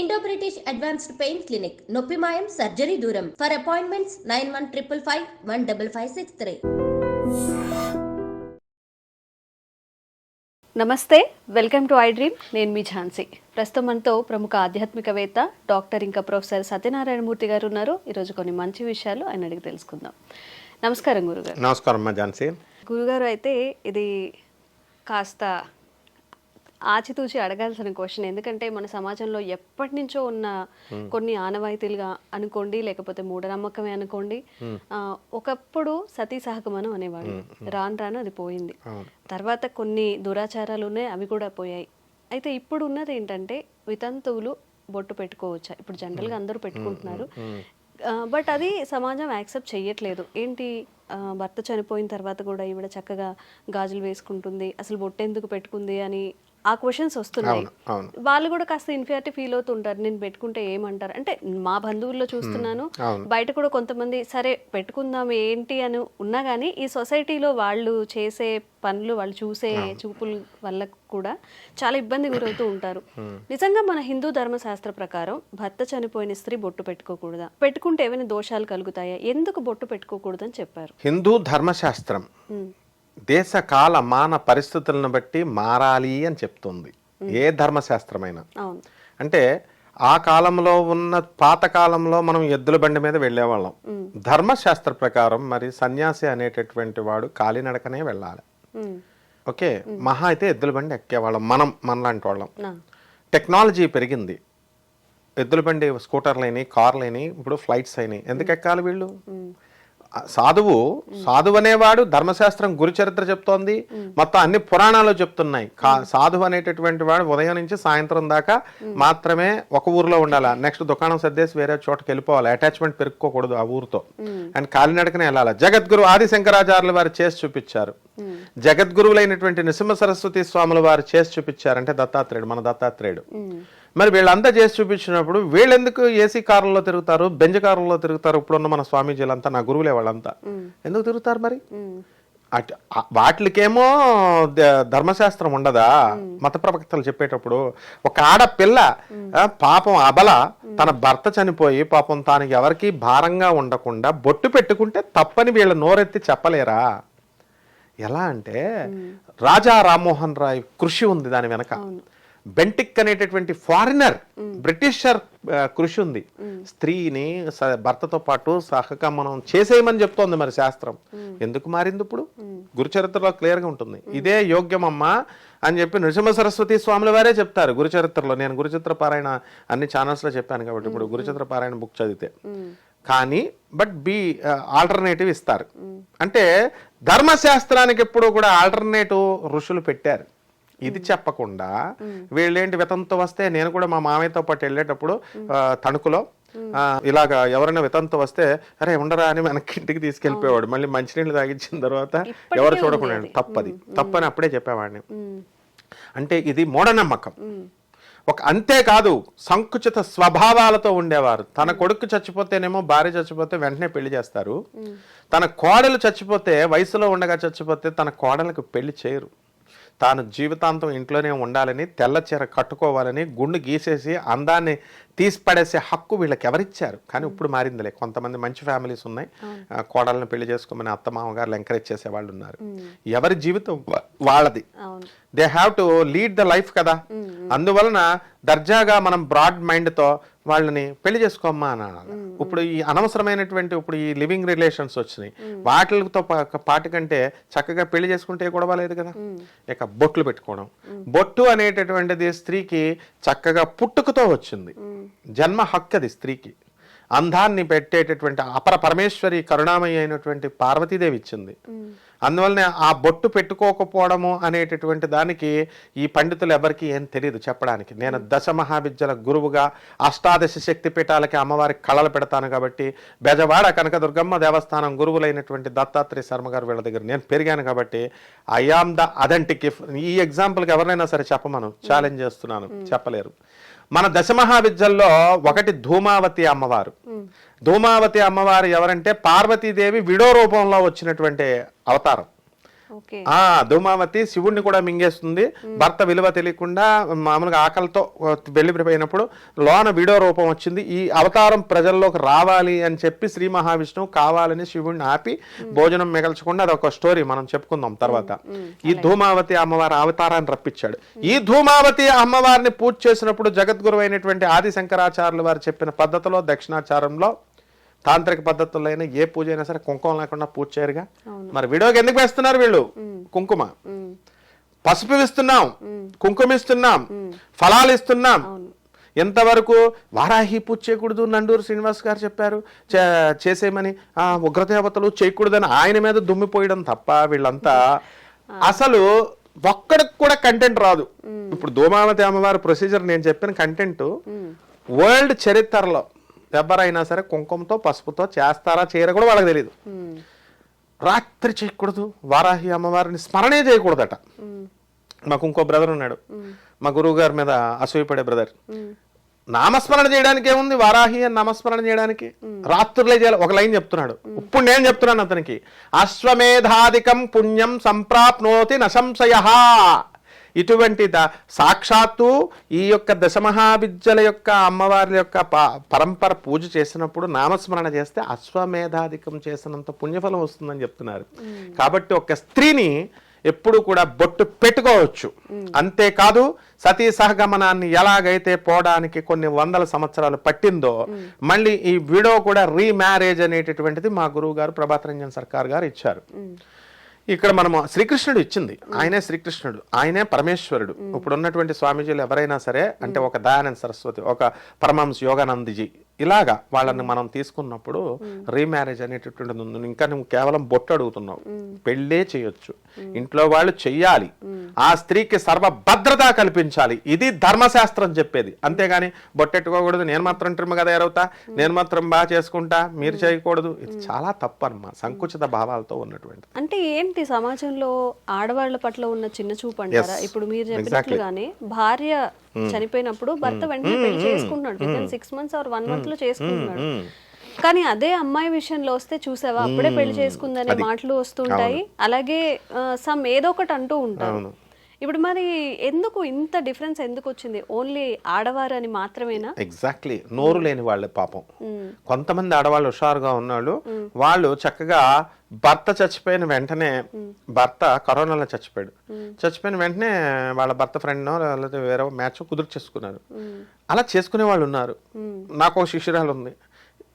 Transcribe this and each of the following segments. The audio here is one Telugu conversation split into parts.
Indo British advanced pain clinic నొప్పి మాయం సర్జరీ దూరం ఫర్ అపాయింట్మెంట్స్ 9155515563. నమస్తే, వెల్కమ్ టు ఐ డ్రీమ్. నేను మీ ఝాన్సీ. ప్రస్తుతం మనతో ప్రముఖ ఆధ్యాత్మికవేత్త డాక్టర్ ఇంకా ప్రొఫెసర్ సత్యనారాయణ మూర్తి గారు ఉన్నారు. ఈరోజు కొన్ని మంచి విషయాలు ఆయన అడిగి తెలుసుకుందాం. నమస్కారం గురుగారు. నమస్కారం అమ్మా ఝాన్సీ. గురుగారు, అయితే ఇది కాస్త ఆచితూచి అడగాల్సిన క్వశ్చన్. ఎందుకంటే మన సమాజంలో ఎప్పటి నుంచో ఉన్న కొన్ని ఆనవాయితీలుగా అనుకోండి, లేకపోతే మూఢనమ్మకమే అనుకోండి. ఒకప్పుడు సతీ సహగమనం అనేవాడు, రాను రాను అది పోయింది. తర్వాత కొన్ని దురాచారాలు ఉన్నాయి, అవి కూడా పోయాయి. అయితే ఇప్పుడు ఉన్నది ఏంటంటే వితంతువులు బొట్టు పెట్టుకోవచ్చా? ఇప్పుడు జనరల్గా అందరూ పెట్టుకుంటున్నారు, బట్ అది సమాజం యాక్సెప్ట్ చెయ్యట్లేదు. ఏంటి, భర్త చనిపోయిన తర్వాత కూడా ఈవిడ చక్కగా గాజులు వేసుకుంటుంది, అసలు బొట్టు ఎందుకు పెట్టుకుంది అని ఆ క్వశ్చన్స్ వస్తున్నాయి. వాళ్ళు కూడా కాస్త ఇన్ఫీరియారిటీ ఫీల్ అవుతుంటారు, నేను పెట్టుకుంటే ఏమంటారు అంటే. మా బంధువుల్లో చూస్తున్నాను, బయట కూడా కొంతమంది సరే పెట్టుకుందాం ఏంటి అని ఉన్నా కానీ ఈ సొసైటీలో వాళ్ళు చేసే పనులు, వాళ్ళు చూసే చూపుల వల్ల కూడా చాలా ఇబ్బంది గురవుతూ ఉంటారు. నిజంగా మన హిందూ ధర్మశాస్త్ర ప్రకారం భర్త చనిపోయిన స్త్రీ బొట్టు పెట్టుకోకూడదా? పెట్టుకుంటే ఏమైనా దోషాలు కలుగుతాయా? ఎందుకు బొట్టు పెట్టుకోకూడదని చెప్పారు? హిందూ ధర్మశాస్త్రం దేశ కాల మాన పరిస్థితులను బట్టి మారాలి అని చెప్తుంది ఏ ధర్మశాస్త్రమైనా. అంటే ఆ కాలంలో ఉన్న పాత కాలంలో మనం ఎద్దుల బండి మీద వెళ్ళేవాళ్ళం. ధర్మశాస్త్ర ప్రకారం మరి సన్యాసి అనేటటువంటి వాడు కాలినడకనే వెళ్ళాలి. ఓకే, మహా అయితే ఎద్దుల బండి ఎక్కేవాళ్ళం మనలాంటి వాళ్ళం. టెక్నాలజీ పెరిగింది, ఎద్దుల బండి స్కూటర్లు అయినాయి, కార్లు అయినాయి, ఇప్పుడు ఫ్లైట్స్ అయినాయి. ఎందుకు ఎక్కాలి వీళ్ళు? సాధువు అనేవాడు ధర్మశాస్త్రం గురు చరిత్ర చెప్తోంది, మొత్తం అన్ని పురాణాలు చెప్తున్నాయి. సాధువు అనేటటువంటి వాడు ఉదయం నుంచి సాయంత్రం దాకా మాత్రమే ఒక ఊర్లో ఉండాలి. నెక్స్ట్ దుకాణం సర్దేసి వేరే చోటకి వెళ్ళిపోవాలి, అటాచ్మెంట్ పెరుక్కోకూడదు ఆ ఊరితో. అండ్ కాలినడకనే వెళ్ళాలి. జగద్గురు ఆది శంకరాచార్యులు వారు చేసి చూపించారు, జగద్గురువులైనటువంటి నృసింహ సరస్వతి స్వాములు వారు చేసి చూపించారు. అంటే దత్తాత్రేయుడు, మన దత్తాత్రేయుడు. మరి వీళ్ళంతా చేసి చూపించినప్పుడు వీళ్ళెందుకు ఏసీ కారుల్లో తిరుగుతారు, బెంజ్ కారుల్లో తిరుగుతారు? ఇప్పుడున్న మన స్వామీజీలంతా, నా గురువులే వాళ్ళంతా ఎందుకు తిరుగుతారు మరి? వాటికేమో ధర్మశాస్త్రం ఉండదా? మత ప్రవక్తలు చెప్పేటప్పుడు ఒక ఆడపిల్ల పాపం అబల తన భర్త చనిపోయి పాపం తాను ఎవరికి భారంగా ఉండకుండా బొట్టు పెట్టుకుంటే తప్పని వీళ్ళ నోరెత్తి చెప్పలేరా? ఎలా అంటే రాజా రామ్మోహన్ రాయ్ కృషి ఉంది దాని వెనక. బెంటిక్ అనేటటువంటి ఫారినర్ బ్రిటిషర్ కృషి ఉంది. స్త్రీని భర్తతో పాటు సహగమనం చేసేయమని చెప్తోంది మరి శాస్త్రం. ఎందుకు మారింది ఇప్పుడు? గురుచరిత్రలో క్లియర్గా ఉంటుంది. ఇదే యోగ్యమమ్మా అని చెప్పి నృసింహ సరస్వతి స్వాముల వారే చెప్తారు గురుచరిత్రలో. నేను గురుచిత్ర పారాయణ అన్ని ఛానల్స్లో చెప్పాను కాబట్టి ఇప్పుడు గురుచిత్ర పారాయణ బుక్ చదివితే కానీ బట్ ఆల్టర్నేటివ్ ఇస్తారు. అంటే ధర్మశాస్త్రానికి ఎప్పుడు కూడా ఆల్టర్నేటివ్ ఋషులు పెట్టారు. ఇది చెప్పకుండా వీళ్ళేంటి వితంతు వస్తే, నేను కూడా మా మామయ్యతో పాటు వెళ్ళేటప్పుడు తణుకులో ఇలాగా ఎవరైనా వితంతు వస్తే అరే ఉండరా అని మనకి ఇంటికి తీసుకెళ్ళిపోయేవాడు. మళ్ళీ మంచినీళ్ళు తాగించిన తర్వాత ఎవరు చూడకుండా తప్పని అప్పుడే చెప్పేవాడిని. అంటే ఇది మూఢనమ్మకం. అంతేకాదు సంకుచిత స్వభావాలతో ఉండేవారు. తన కొడుకు చచ్చిపోతేనేమో, భార్య చచ్చిపోతే వెంటనే పెళ్లి చేస్తారు. తన కోడలు చచ్చిపోతే, వయసులో ఉండగా చచ్చిపోతే తన కోడలకు పెళ్లి చేయరు. తాను జీవితాంతం ఇంట్లోనే ఉండాలని, తెల్ల చీర కట్టుకోవాలని, గుండు గీసేసి అందాన్ని తీసిపడేసే హక్కు వీళ్ళకి ఎవరిచ్చారు? కానీ ఇప్పుడు మారిందిలే. కొంతమంది మంచి ఫ్యామిలీస్ ఉన్నాయి, కోడలను పెళ్లి చేసుకోమని అత్త మామగారులు ఎంకరేజ్ చేసే వాళ్ళు ఉన్నారు. ఎవరి జీవితం వాళ్ళది, they have to lead the life కదా. అందువలన దర్జాగా మనం బ్రాడ్ మైండ్తో వాళ్ళని పెళ్లి చేసుకోమ్మా అని అనాలి. ఇప్పుడు ఈ అనవసరమైనటువంటి ఇప్పుడు ఈ లివింగ్ రిలేషన్స్ వచ్చినాయి, వాటితో పాటు కంటే చక్కగా పెళ్లి చేసుకుంటే గొడవ లేదు కదా. ఇక బొట్లు పెట్టుకోవడం, బొట్టు అనేటటువంటిది స్త్రీకి చక్కగా పుట్టుకతో వచ్చింది, జన్మ హక్కు అది స్త్రీకి. అందాన్ని పెట్టేటటువంటి అపర పరమేశ్వరి కరుణామయి అయినటువంటి పార్వతీదేవి ఇచ్చింది. అందువల్లనే ఆ బొట్టు పెట్టుకోకపోవడము అనేటటువంటి దానికి ఈ పండితులు ఎవరికి ఏం తెలియదు చెప్పడానికి. నేను దశ మహావిద్యల గురువుగా అష్టాదశ శక్తి పీఠాలకి అమ్మవారికి కళలు పెడతాను కాబట్టి బెజవాడ కనకదుర్గమ్మ దేవస్థానం గురువులైనటువంటి దత్తాత్రేయ శర్మ గారు వీళ్ళ దగ్గర నేను పెరిగాను కాబట్టి ఐ ఆమ్ ద అథెంటిక్. ఈ ఎగ్జాంపుల్కి ఎవరైనా సరే చెప్పమను, ఛాలెంజ్ చేస్తున్నాను, చెప్పలేరు. మన దశమహావిద్యల్లో ఒకటి ధూమావతి అమ్మవారు. ధూమావతి అమ్మవారు ఎవరంటే పార్వతీదేవి విడో రూపంలో వచ్చినటువంటి అవతారం. ఓకే. ధూమావతి శివుణ్ణి కూడా మింగేస్తుంది. భర్త విలువ తెలియకుండా మామూలుగా ఆకలితో వెళ్ళిపోయినప్పుడు లోన వీడియో రూపం వచ్చింది. ఈ అవతారం ప్రజల్లోకి రావాలి అని చెప్పి శ్రీ మహావిష్ణువు కావాలని శివుణ్ణి ఆపి భోజనం మిగల్చకుండా అదొక స్టోరీ మనం చెప్పుకుందాం తర్వాత. ఈ ధూమావతి అమ్మవారి అవతారాన్ని రప్పించాడు. ఈ ధూమావతి అమ్మవారిని పూజ చేసినప్పుడు జగద్గురు అయినటువంటి ఆది శంకరాచార్యులు వారు చెప్పిన పద్ధతిలో దక్షిణాచారంలో తాంత్రిక పద్ధతుల్లో అయినా ఏ పూజ అయినా సరే కుంకుమ లేకుండా పూజ చేయరుగా. మరి వీడియోకి ఎందుకు వేస్తున్నారు వీళ్ళు కుంకుమ? పసుపు ఇస్తున్నాం, కుంకుమ ఇస్తున్నాం, ఫలాలు ఇస్తున్నాం. ఎంతవరకు వారాహి పూజ చేయకూడదు నండూరు శ్రీనివాస్ గారు చెప్పారు చేసేయమని. ఉగ్రదేవతలు చేయకూడదని ఆయన మీద దుమ్మిపోయడం తప్ప వీళ్ళంతా అసలు ఒక్కడికి కూడా కంటెంట్ రాదు. ఇప్పుడు ధూమావతి అమ్మవారి ప్రొసీజర్ నేను చెప్పిన కంటెంట్ వరల్డ్ చరిత్రలో ఎవరైనా సరే కుంకుమతో పసుపుతో చేస్తారా చేయరా కూడా వాళ్ళకి తెలియదు. రాత్రి చేయకూడదు, వారాహి అమ్మవారిని స్మరణే చేయకూడదట. మాకు ఇంకో బ్రదర్ ఉన్నాడు, మా గురువు గారి మీద అసూయపడే బ్రదర్. నామస్మరణ చేయడానికి ఏముంది, వారాహి అని నామస్మరణ చేయడానికి రాత్రులే చేయాలి. ఒక లైన్ చెప్తున్నాడు, ఇప్పుడు నేను చెప్తున్నాను అతనికి, అశ్వమేధాధికం పుణ్యం సంప్రాప్నోతి నశంశయః. ఇటువంటి సాక్షాత్తు ఈ యొక్క దశమహావిద్యల యొక్క అమ్మవారి యొక్క పరంపర పూజ చేసినప్పుడు నామస్మరణ చేస్తే అశ్వమేధాధికం చేసినంత పుణ్యఫలం వస్తుందని చెప్తున్నారు. కాబట్టి ఒక స్త్రీని ఎప్పుడు కూడా బొట్టు పెట్టుకోవచ్చు. అంతేకాదు సతీ సహగమనాన్ని ఎలాగైతే పోవడానికి కొన్ని వందల సంవత్సరాలు పట్టిందో మళ్ళీ ఈ వీడియో కూడా రీమ్యారేజ్ అనేటటువంటిది మా గురువు గారు ప్రభాత్ రంజన్ సర్కార్ గారు ఇచ్చారు. ఇక్కడ మనము శ్రీకృష్ణుడు ఇచ్చింది, ఆయనే శ్రీకృష్ణుడు, ఆయనే పరమేశ్వరుడు. ఇప్పుడు ఉన్నటువంటి స్వామీజీలు ఎవరైనా సరే, అంటే ఒక దయానంద సరస్వతి, ఒక పరమహంస యోగానందజీ, ఇలాగా వాళ్ళని మనం తీసుకున్నప్పుడు రీమ్యారేజ్ అనేటటువంటిది ఉంది. ఇంకా నువ్వు కేవలం బొట్టు అడుగుతున్నావు, పెళ్ళే చేయొచ్చు, ఇంట్లో వాళ్ళు చెయ్యాలి, ఆ స్త్రీకి సర్వ భద్రత కల్పించాలి. ఇది ధర్మశాస్త్రం చెప్పేది. అంతేగాని బొట్టెట్టుకోకూడదు, నేను మాత్రం ట్రిమ్గా తయారవుతా, నేను మాత్రం బాగా చేసుకుంటా, మీరు చేయకూడదు, ఇది చాలా తప్పు అన్నమా, సంకుచిత భావాలతో ఉన్నటువంటి. అంటే ఏంటి సమాజంలో ఆడవాళ్ల పట్ల ఉన్న చిన్న చూపు అంటారా? ఇప్పుడు మీరు చెప్పినట్లుగానే భార్య చనిపోయినప్పుడు భర్త వెంటనే పెళ్లి చేసుకుంటున్నాడు, విత్ 6 months or 1 month లో చేసుకుంటున్నాడు. కానీ అదే అమ్మాయి విషయంలో వస్తే చూసావా అప్పుడే పెళ్లి చేసుకుందనే మాటలు వస్తుంటాయి. అలాగే సమ్ ఏదో ఒకటి అంటూ ఉంటారు. ఇప్పుడు మరి ఎందుకు ఇంత డిఫరెన్స్ ఎందుకు వచ్చింది? ఓన్లీ ఆడవారు అని మాత్రమేనా? ఎగ్జాక్ట్లీ, నోరు లేని వాళ్ళే పాపం. కొంతమంది ఆడవాళ్ళు హుషారుగా ఉన్నాళ్ళు, వాళ్ళు చక్కగా భర్త చచ్చిపోయిన వెంటనే, భర్త కరోనాలో చచ్చిపోయిన వెంటనే వాళ్ళ భర్త ఫ్రెండ్నో లేకపోతే వేరే మ్యాచ్ కుదుర్చేసుకున్నారు. అలా చేసుకునే వాళ్ళు ఉన్నారు. నాకు ఒక శిష్యురాలు ఉంది,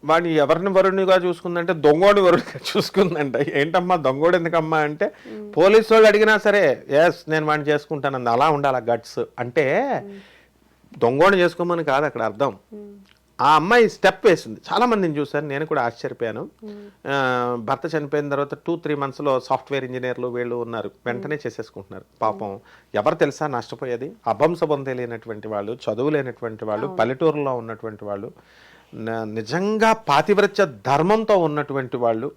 వాడిని ఎవరిని వరుణిగా చూసుకుందంటే దొంగోడి వరుణిగా చూసుకుందంట. ఏంటమ్మా దొంగోడు ఎందుకమ్మా అంటే, పోలీసు వాళ్ళు అడిగినా సరే ఎస్ నేను వాడిని చేసుకుంటానంది. అలా ఉండాలి గట్స్. అంటే దొంగోడిని చేసుకోమని కాదు అక్కడ అర్థం. ఆ అమ్మాయి స్టెప్ వేసింది. చాలా మందిని చూశాను, నేను కూడా ఆశ్చర్యపోయాను. భర్త చనిపోయిన తర్వాత 2-3 monthsలో సాఫ్ట్వేర్ ఇంజనీర్లు వీళ్ళు ఉన్నారు, వెంటనే చేసేసుకుంటున్నారు. పాపం ఎవరు తెలుసా నష్టపోయేది? అభంశబం తెలియనటువంటి వాళ్ళు, చదువు లేనటువంటి వాళ్ళు, పల్లెటూరులో ఉన్నటువంటి వాళ్ళు, నిజంగా పాతివ్రత్య ధర్మంతో ఉన్నటువంటి వాళ్ళు,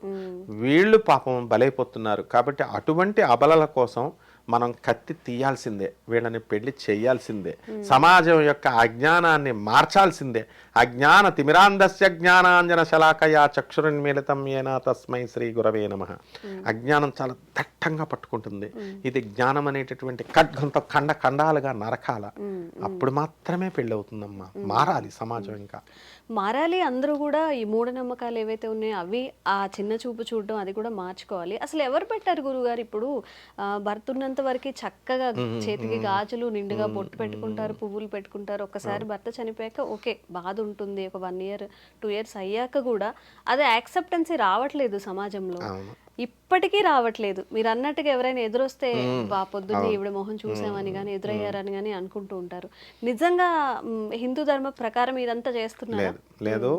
వీళ్ళు పాపం బలైపోతున్నారు. కాబట్టి అటువంటి అబలల కోసం మనం కత్తి తీయాల్సిందే, వీళ్ళని పెళ్లి చేయాల్సిందే, సమాజం యొక్క అజ్ఞానాన్ని మార్చాల్సిందే. అజ్ఞాన తిమిరాంధస్య జ్ఞానాంజన శలాకయా చక్షురున్మీలితం యేన తస్మై శ్రీ గురవే నమః. అజ్ఞానం చాలా దట్టంగా పట్టుకుంటుంది. ఇది జ్ఞానం అనేటటువంటి ఖడ్గంతో ఖండాలుగా నరకాల, అప్పుడు మాత్రమే పెళ్ళి అవుతుందమ్మా. మారాలి సమాజం, ఇంకా మారాలి. అందరూ కూడా ఈ మూఢనమ్మకాలు ఏవైతే ఉన్నాయో అవి, ఆ చిన్న చూపు చూడడం అది కూడా మార్చుకోవాలి. అసలు ఎవరు పెట్టారు గురుగారు? ఇప్పుడు భర్త ఉన్నంత వరకు చక్కగా చేతికి గాజులు నిండుగా బొట్టు పెట్టుకుంటారు, పువ్వులు పెట్టుకుంటారు. ఒక్కసారి భర్త చనిపోయాక ఓకే బాధ ఉంటుంది, ఒక 1 year 2 years అయ్యాక కూడా అది యాక్సెప్టెన్సీ రావట్లేదు సమాజంలో, ఇప్పటికీ రావట్లేదు. మీరు అన్నట్టుగా ఎవరైనా ఎదురొస్తే పొద్దున్నే ఈవిడ మొహం చూసామని కానీ ఎదురయ్యారని కానీ అనుకుంటూ ఉంటారు. నిజంగా హిందూ ధర్మ ప్రకారం ఇదంతా చేస్తున్నారు? లేదు,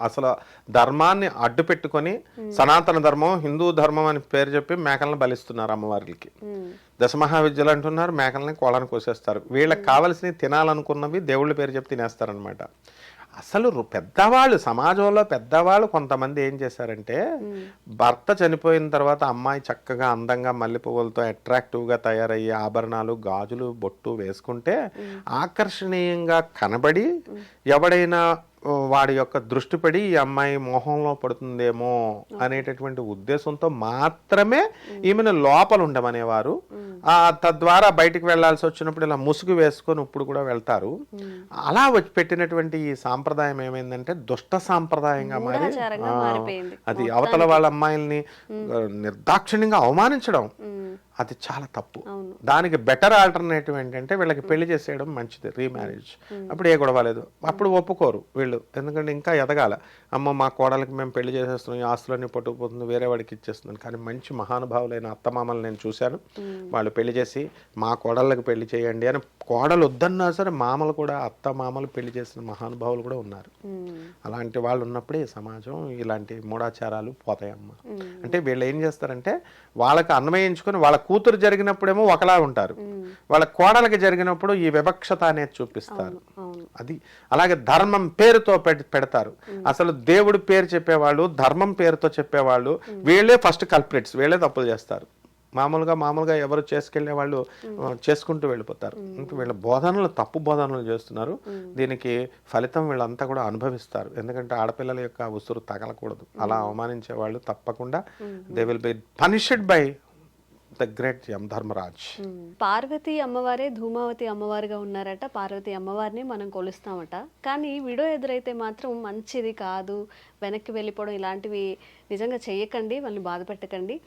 అసలు ధర్మాన్ని అడ్డు పెట్టుకొని సనాతన ధర్మం, హిందూ ధర్మం అని పేరు చెప్పి మేకలను బలిస్తున్నారు అమ్మవారికి. దశమహావిద్యలు అంటున్నారు, మేకల్ని కోళ్ళని కోసేస్తారు. వీళ్ళకి కావలసినవి తినాలనుకున్నవి దేవుళ్ళ పేరు చెప్పి తినేస్తారనమాట. అసలు పెద్దవాళ్ళు, సమాజంలో పెద్దవాళ్ళు కొంతమంది ఏం చేశారంటే, భర్త చనిపోయిన తర్వాత అమ్మాయి చక్కగా అందంగా మల్లె పువ్వులతో అట్రాక్టివ్గా తయారయ్యే ఆభరణాలు, గాజులు, బొట్టు వేసుకుంటే ఆకర్షణీయంగా కనబడి ఎవడైనా వాడి యొక్క దృష్టి పడి ఈ అమ్మాయి మోహంలో పడుతుందేమో అనేటటువంటి ఉద్దేశంతో మాత్రమే ఈమెను లోపల ఉండమనేవారు. తద్వారా బయటికి వెళ్లాల్సి వచ్చినప్పుడు ఇలా ముసుగు వేసుకొని ఇప్పుడు కూడా వెళ్తారు. అలా వచ్చి పెట్టినటువంటి ఈ సాంప్రదాయం ఏమైందంటే దుష్ట సాంప్రదాయంగా మారి అది అవతల వాళ్ళ అమ్మాయిల్ని నిర్దాక్షిణ్యంగా అవమానించడం అది చాలా తప్పు. దానికి బెటర్ ఆల్టర్నేటివ్ ఏంటంటే వీళ్ళకి పెళ్లి చేసేయడం మంచిది, రీమ్యారేజ్. అప్పుడు ఏ గొడవ లేదు, అప్పుడు ఒప్పుకోరు వీళ్ళు. ఎందుకంటే ఇంకా ఎదగాల. అమ్మ మా కోడలకి మేము పెళ్లి చేసేస్తున్నాం, ఈ ఆస్తులన్నీ పట్టుకుపోతుంది, వేరే వాడికి ఇచ్చేస్తున్నాను. కానీ మంచి మహానుభావులైన అత్తమామలు నేను చూశాను. వాళ్ళు పెళ్లి చేసి మా కోడళ్ళకి పెళ్లి చేయండి అని కోడలు వద్దన్నా సరే మామలు కూడా అత్త మామలు పెళ్లి చేసిన మహానుభావులు కూడా ఉన్నారు. అలాంటి వాళ్ళు ఉన్నప్పుడే ఈ సమాజం ఇలాంటి మూఢాచారాలు పోతాయమ్మ. అంటే వీళ్ళు ఏం చేస్తారంటే వాళ్ళకి అన్వయించుకొని వాళ్ళ కూతురు జరిగినప్పుడేమో ఒకలా ఉంటారు, వాళ్ళ కోడలకి జరిగినప్పుడు ఈ వివక్షత అనేది చూపిస్తారు. అది అలాగే ధర్మం పేరుతో పెడతారు. అసలు దేవుడి పేరు చెప్పేవాళ్ళు, ధర్మం పేరుతో చెప్పేవాళ్ళు వీళ్ళే ఫస్ట్ కల్ప్రిట్స్, వీళ్ళే తప్పులు చేస్తారు. మామూలుగా ఎవరు చేసుకెళ్లే వాళ్ళు చేసుకుంటూ వెళ్ళిపోతారు. వీళ్ళ బోధనలు తప్పు బోధనలు చేస్తున్నారు. దీనికి ఫలితం వీళ్ళంతా కూడా అనుభవిస్తారు. ఎందుకంటే ఆడపిల్లల యొక్క ఉసురు తగలకూడదు. అలా అవమానించే వాళ్ళు తప్పకుండా they will be punished by the great Yamadharmaraj. Parvati అమ్మవారే ధూమావతి అమ్మవారుగా ఉన్నారట. పార్వతి అమ్మవారిని మనం కొలుస్తామట. కానీ విడో ఎదురైతే మాత్రం మంచిది కాదు, వెనక్కి వెళ్ళిపోవడం ఇలాంటివి నిజంగా చేయకండి, వాళ్ళని బాధ పెట్టకండి.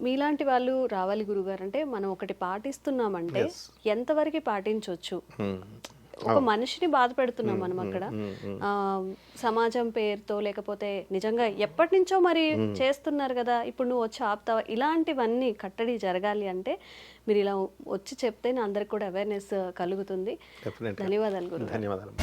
మీలాంటి వాళ్ళు రావాలి గురుగారు. అంటే మనం ఒకటి పాటిస్తున్నామంటే ఎంతవరకు పాటించవచ్చు? ఒక మనిషిని బాధ పెడుతున్నాం మనం అక్కడ, సమాజం పేరుతో, లేకపోతే నిజంగా ఎప్పటి నుంచో మరి చేస్తున్నారు కదా, ఇప్పుడు నువ్వు వచ్చి ఆపుతావా? ఇలాంటివన్నీ కట్టడి జరగాలి అంటే మీరు ఇలా వచ్చి చెప్తే అందరికి కూడా అవేర్నెస్ కలుగుతుంది. ధన్యవాదాలు గురు. ధన్యవాదాలు.